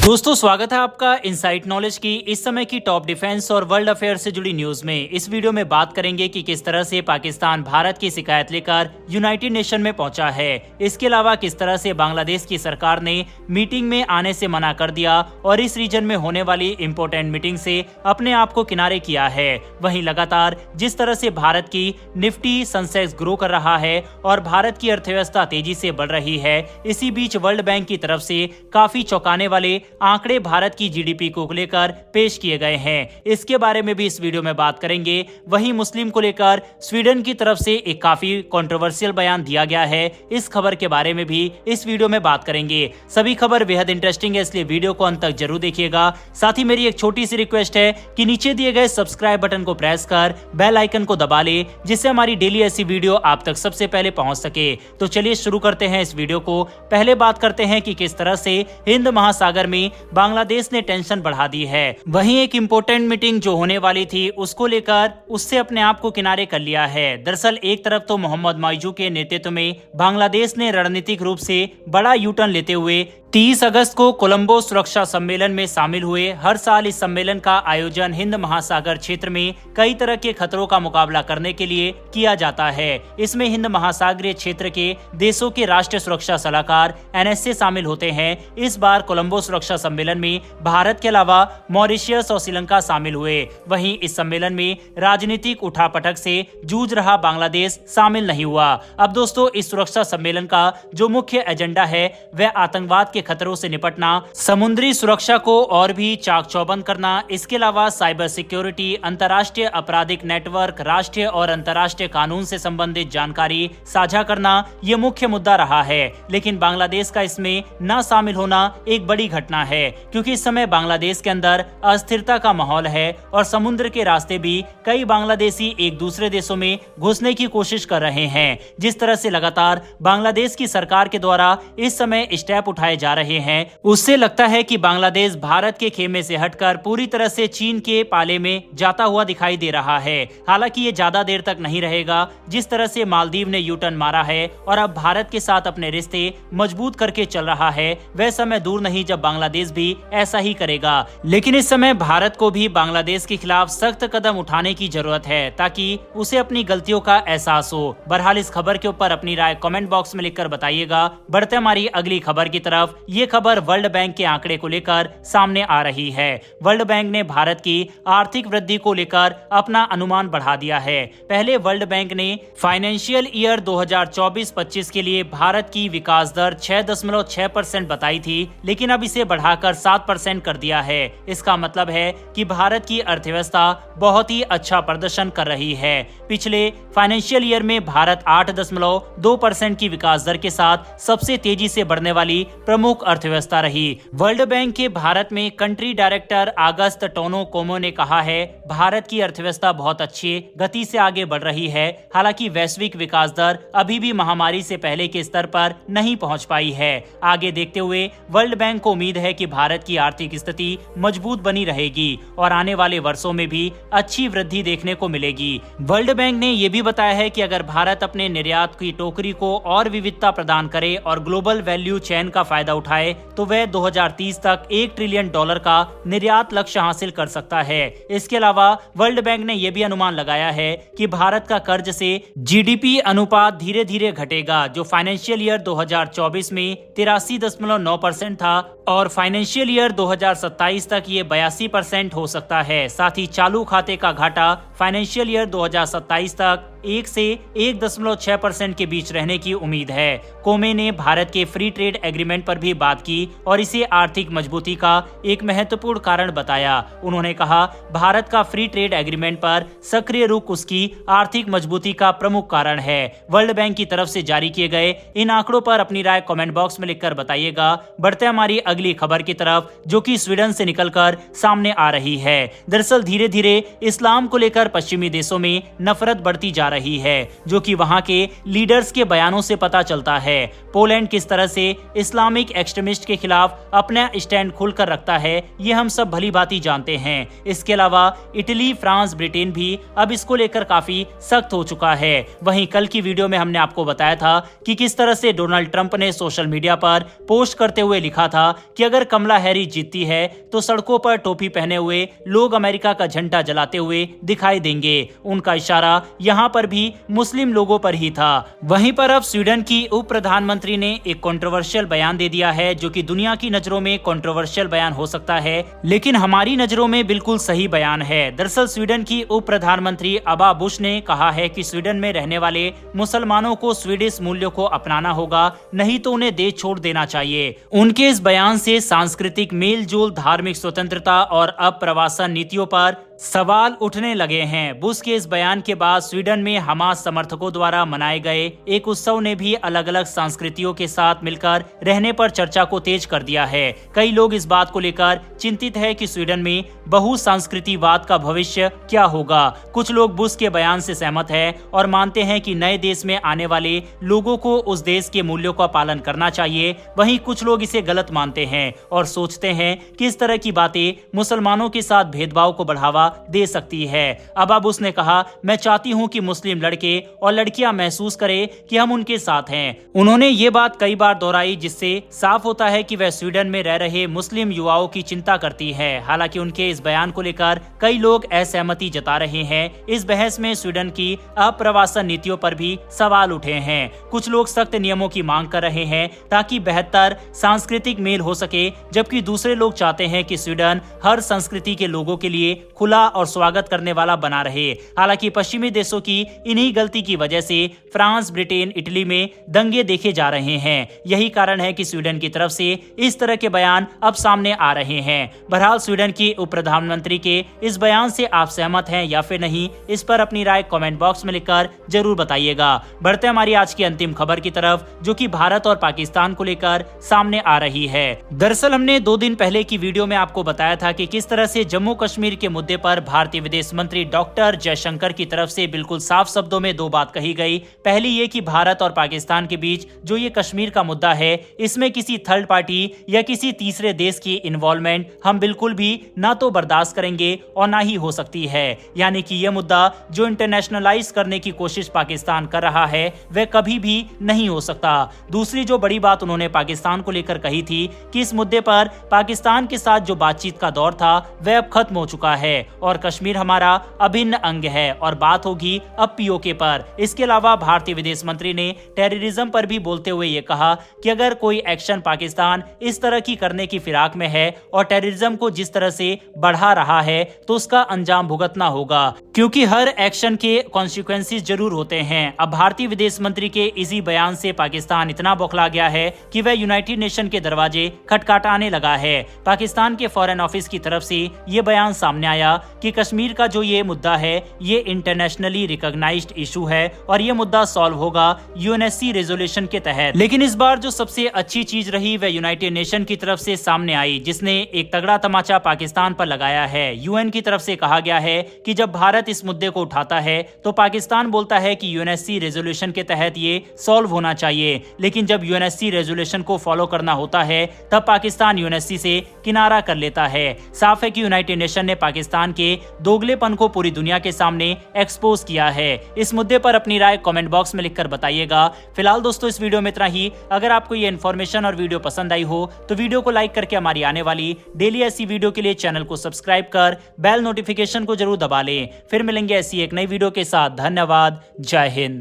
दोस्तों स्वागत है आपका इनसाइट नॉलेज की इस समय की टॉप डिफेंस और वर्ल्ड अफेयर से जुड़ी न्यूज में। इस वीडियो में बात करेंगे कि किस तरह से पाकिस्तान भारत की शिकायत लेकर यूनाइटेड नेशन में पहुंचा है। इसके अलावा किस तरह से बांग्लादेश की सरकार ने मीटिंग में आने से मना कर दिया और इस रीजन में होने वाली इंपॉर्टेंट मीटिंग से अपने आप को किनारे किया है। वहीं लगातार जिस तरह से भारत की निफ्टी सेंसेक्स ग्रो कर रहा है और भारत की अर्थव्यवस्था तेजी से बढ़ रही है, इसी बीच वर्ल्ड बैंक की तरफ से काफी चौंकाने वाले आंकड़े भारत की जीडीपी को लेकर पेश किए गए हैं। इसके बारे में भी इस वीडियो में बात करेंगे। वहीं मुस्लिम को लेकर स्वीडन की तरफ से एक काफी कंट्रोवर्शियल बयान दिया गया है। इस खबर के बारे में भी इस वीडियो में बात करेंगे। सभी खबर बेहद इंटरेस्टिंग है, इसलिए वीडियो को अंत तक जरूर देखिएगा। साथ ही मेरी एक छोटी सी रिक्वेस्ट है कि नीचे दिए गए सब्सक्राइब बटन को प्रेस कर बेल आइकन को दबा ले, जिससे हमारी डेली ऐसी वीडियो आप तक सबसे पहले पहुंच सके। तो चलिए शुरू करते हैं इस वीडियो को। पहले बात करते हैं कि किस तरह से हिंद महासागर में बांग्लादेश ने टेंशन बढ़ा दी है। वहीं एक इम्पोर्टेंट मीटिंग जो होने वाली थी उसको लेकर उससे अपने आप को किनारे कर लिया है। दरअसल एक तरफ तो मोहम्मद माइजू के नेतृत्व में बांग्लादेश ने रणनीतिक रूप से बड़ा यू टर्न लेते हुए 30 अगस्त को कोलंबो सुरक्षा सम्मेलन में शामिल हुए। हर साल इस सम्मेलन का आयोजन हिंद महासागर क्षेत्र में कई तरह के खतरों का मुकाबला करने के लिए किया जाता है। इसमें हिंद महासागरीय क्षेत्र के देशों के राष्ट्रीय सुरक्षा सलाहकार NSA शामिल होते हैं। इस बार कोलंबो सुरक्षा सम्मेलन में भारत के अलावा मॉरिशस और श्रीलंका शामिल हुए। वहीं इस सम्मेलन में राजनीतिक उठापटक से जूझ रहा बांग्लादेश शामिल नहीं हुआ। अब दोस्तों इस सुरक्षा सम्मेलन का जो मुख्य एजेंडा है वह आतंकवाद के खतरों से निपटना, समुद्री सुरक्षा को और भी चाक चौबंद करना, इसके अलावा साइबर सिक्योरिटी, अंतर्राष्ट्रीय आपराधिक नेटवर्क, राष्ट्रीय और अंतर्राष्ट्रीय कानून से संबंधित जानकारी साझा करना, ये मुख्य मुद्दा रहा है। लेकिन बांग्लादेश का इसमें न शामिल होना एक बड़ी घटना है, क्योंकि इस समय बांग्लादेश के अंदर अस्थिरता का माहौल है और समुद्र के रास्ते भी कई बांग्लादेशी एक दूसरे देशों में घुसने की कोशिश कर रहे हैं। जिस तरह से लगातार बांग्लादेश की सरकार के द्वारा इस समय स्टेप उठाए जा रहे हैं, उससे लगता है कि बांग्लादेश भारत के खेमे से हटकर पूरी तरह से चीन के पाले में जाता हुआ दिखाई दे रहा है। हालांकि ये ज्यादा देर तक नहीं रहेगा। जिस तरह से मालदीव ने यू टर्न मारा है और अब भारत के साथ अपने रिश्ते मजबूत करके चल रहा है, वह समय दूर नहीं जब बांग्लादेश भी ऐसा ही करेगा। लेकिन इस समय भारत को भी बांग्लादेश के खिलाफ सख्त कदम उठाने की जरूरत है ताकि उसे अपनी गलतियों का एहसास हो। बहरहाल इस खबर के ऊपर अपनी राय कमेंट बॉक्स में लिखकर बताइएगा। बढ़ते हमारी अगली खबर की तरफ। ये खबर वर्ल्ड बैंक के आंकड़े को लेकर सामने आ रही है। वर्ल्ड बैंक ने भारत की आर्थिक वृद्धि को लेकर अपना अनुमान बढ़ा दिया है। पहले वर्ल्ड बैंक ने फाइनेंशियल ईयर 2024-25 के लिए भारत की विकास दर 6.6% बताई थी, लेकिन अब इसे बढ़ाकर 7% कर दिया है। इसका मतलब है कि भारत की अर्थव्यवस्था बहुत ही अच्छा प्रदर्शन कर रही है। पिछले फाइनेंशियल ईयर में भारत 8.2% की विकास दर के साथ सबसे तेजी से बढ़ने वाली प्रमुख अर्थव्यवस्था रही। वर्ल्ड बैंक के भारत में कंट्री डायरेक्टर अगस्त टोनो कोमो ने कहा है, भारत की अर्थव्यवस्था बहुत अच्छी गति से आगे बढ़ रही है। हालांकि वैश्विक विकास दर अभी भी महामारी से पहले के स्तर पर नहीं पहुंच पाई है। आगे देखते हुए वर्ल्ड बैंक को उम्मीद है कि भारत की आर्थिक स्थिति मजबूत बनी रहेगी और आने वाले वर्षों में भी अच्छी वृद्धि देखने को मिलेगी। वर्ल्ड बैंक ने यह भी बताया है कि अगर भारत अपने निर्यात की टोकरी को और विविधता प्रदान करे और ग्लोबल वैल्यू चेन का फायदा उठाए तो वह 2030 तक $1 ट्रिलियन का निर्यात लक्ष्य हासिल कर सकता है। इसके अलावा वर्ल्ड बैंक ने यह भी अनुमान लगाया है कि भारत का कर्ज से जीडीपी अनुपात धीरे धीरे घटेगा, जो फाइनेंशियल ईयर 2024 में 83.9% था और फाइनेंशियल ईयर 2027 तक ये 82% हो सकता है। साथ ही चालू खाते का घाटा फाइनेंशियल ईयर 2027 तक 1 से 1.6% के बीच रहने की उम्मीद है। कोमे ने भारत के फ्री ट्रेड एग्रीमेंट पर भी बात की और इसे आर्थिक मजबूती का एक महत्वपूर्ण कारण बताया। उन्होंने कहा, भारत का फ्री ट्रेड एग्रीमेंट पर सक्रिय रुख उसकी आर्थिक मजबूती का प्रमुख कारण है। वर्ल्ड बैंक की तरफ से जारी किए गए इन आंकड़ों पर अपनी राय कमेंट बॉक्स में लिखकर बताइएगा। बढ़ते हमारी अगली खबर की तरफ, जो कि स्वीडन से निकलकर सामने आ रही है। दरअसल धीरे धीरे इस्लाम को लेकर पश्चिमी देशों में नफरत बढ़ती जा रही है, जो कि वहां के लीडर्स के बयानों से पता चलता है। पोलैंड किस तरह से इस्लामिक एक्सट्रीमिस्ट के खिलाफ अपना स्टैंड खुलकर रखता है, ये हम सब भली भांति जानते हैं। इसके अलावा इटली, फ्रांस, ब्रिटेन भी अब इसको लेकर काफी सख्त हो चुका है। वहीं कल की वीडियो में हमने आपको बताया था कि किस तरह से डोनाल्ड ट्रंप ने सोशल मीडिया पर पोस्ट करते हुए लिखा था कि अगर कमला हैरिस जीतती है तो सड़कों पर टोपी पहने हुए लोग अमेरिका का झंडा जलाते हुए दिखाई देंगे। उनका इशारा यहाँ पर भी मुस्लिम लोगों पर ही था। वहीं पर अब स्वीडन की उप प्रधानमंत्री ने एक कंट्रोवर्शियल बयान दे दिया है, जो कि दुनिया की नजरों में कंट्रोवर्शियल बयान हो सकता है, लेकिन हमारी नजरों में बिल्कुल सही बयान है। दरअसल स्वीडन की उप प्रधानमंत्री अबा बुश ने कहा है कि स्वीडन में रहने वाले मुसलमानों को स्वीडिश मूल्यों को अपनाना होगा, नहीं तो उन्हें देश छोड़ देना चाहिए। उनके इस बयान से सांस्कृतिक मेल जोल, धार्मिक स्वतंत्रता और अप्रवासन नीतियों पर सवाल उठने लगे हैं। बुश के इस बयान के बाद स्वीडन में हमास समर्थकों द्वारा मनाए गए एक उत्सव ने भी अलग अलग संस्कृतियों के साथ मिलकर रहने पर चर्चा को तेज कर दिया है। कई लोग इस बात को लेकर चिंतित है कि स्वीडन में बहुसंस्कृतिवाद का भविष्य क्या होगा। कुछ लोग बुश के बयान से सहमत है और मानते हैं कि नए देश में आने वाले लोगों को उस देश के मूल्यों का पालन करना चाहिए। वहीं कुछ लोग इसे गलत मानते हैं और सोचते हैं कि इस तरह की बातें मुसलमानों के साथ भेदभाव को बढ़ावा दे सकती है। अबा बुश ने कहा, मैं चाहती हूं कि मुस्लिम लड़के और लड़कियां महसूस करें कि हम उनके साथ हैं। उन्होंने ये बात कई बार दोहराई, जिससे साफ होता है कि वह स्वीडन में रह रहे मुस्लिम युवाओं की चिंता करती है। हालांकि उनके इस बयान को लेकर कई लोग असहमति जता रहे हैं। इस बहस में स्वीडन की अप्रवासन नीतियों पर भी सवाल उठे हैं। कुछ लोग सख्त नियमों की मांग कर रहे हैं ताकि बेहतर सांस्कृतिक मेल हो सके, जबकि दूसरे लोग चाहते हैं कि स्वीडन हर संस्कृति के लोगों के लिए खुला और स्वागत करने वाला बना रहे। हालांकि पश्चिमी देशों की इन्हीं गलती की वजह से फ्रांस, ब्रिटेन, इटली में दंगे देखे जा रहे हैं। यही कारण है कि स्वीडन की तरफ से इस तरह के बयान अब सामने आ रहे हैं। बहरहाल स्वीडन की उप प्रधानमंत्री के इस बयान से आप सहमत हैं या फिर नहीं, इस पर अपनी राय कमेंट बॉक्स में लिखकर जरूर बताइएगा। बढ़ते हमारी आज की अंतिम खबर की तरफ, जो कि भारत और पाकिस्तान को लेकर सामने आ रही है। दरअसल हमने 2 दिन पहले की वीडियो में आपको बताया था कि किस तरह से जम्मू कश्मीर के मुद्दे पर भारतीय विदेश मंत्री डॉक्टर जयशंकर की तरफ से बिल्कुल साफ शब्दों में 2 बात कही गई। पहली ये कि भारत और पाकिस्तान के बीच जो ये कश्मीर का मुद्दा है, इसमें किसी थर्ड पार्टी या किसी तीसरे देश की इन्वॉल्वमेंट हम बिल्कुल भी ना तो बर्दाश्त करेंगे और ना ही हो सकती है। यानी कि यह मुद्दा जो इंटरनेशनलाइज करने की कोशिश पाकिस्तान कर रहा है, वह कभी भी नहीं हो सकता। दूसरी जो बड़ी बात उन्होंने पाकिस्तान को लेकर कही थी कि इस मुद्दे पर पाकिस्तान के साथ जो बातचीत का दौर था वह अब खत्म हो चुका है और कश्मीर हमारा अभिन्न अंग है और बात होगी अब पीओके पर। इसके अलावा भारतीय विदेश मंत्री ने टेररिज्म पर भी बोलते हुए ये कहा कि अगर कोई एक्शन पाकिस्तान इस तरह की करने की फिराक में है और टेररिज्म को जिस तरह से बढ़ा रहा है, तो उसका अंजाम भुगतना होगा, क्योंकि हर एक्शन के कॉन्सिक्वेंसेस जरूर होते हैं। अब भारतीय विदेश मंत्री के इसी बयान से पाकिस्तान इतना बौखला गया है कि वह यूनाइटेड नेशन के दरवाजे खटखटाने लगा है। पाकिस्तान के फॉरेन ऑफिस की तरफ से ये बयान सामने आया कि कश्मीर का जो ये मुद्दा है, ये इंटरनेशनली रिकॉग्नाइज्ड इशू है और ये मुद्दा सॉल्व होगा यूएनएससी रेजोल्यूशन के तहत। लेकिन इस बार जो सबसे अच्छी चीज रही वह यूनाइटेड नेशन की तरफ से सामने आई, जिसने एक तगड़ा तमाचा पाकिस्तान पर लगाया है। यूएन की तरफ से कहा गया है कि जब भारत इस मुद्दे को उठाता है तो पाकिस्तान बोलता है कि यूएनएससी रेजोल्यूशन के तहत ये सॉल्व होना चाहिए, लेकिन जब यूएनएससी रेजोल्यूशन को फॉलो करना होता है तब पाकिस्तान यूएनएससी से किनारा कर लेता है। साफ है कि यूनाइटेड नेशन ने पाकिस्तान के दोगलेपन को पूरी दुनिया के सामने एक्सपोज किया है। इस मुद्दे पर अपनी राय कमेंट बॉक्स में लिखकर बताइएगा। फिलहाल दोस्तों इस वीडियो में इतना ही। अगर आपको ये इन्फॉर्मेशन और वीडियो पसंद आई हो तो वीडियो को लाइक करके हमारी आने वाली डेली ऐसी वीडियो के लिए चैनल को सब्सक्राइब कर बेल नोटिफिकेशन को जरूर दबा लें। फिर मिलेंगे ऐसी एक नई वीडियो के साथ। धन्यवाद। जय हिंद।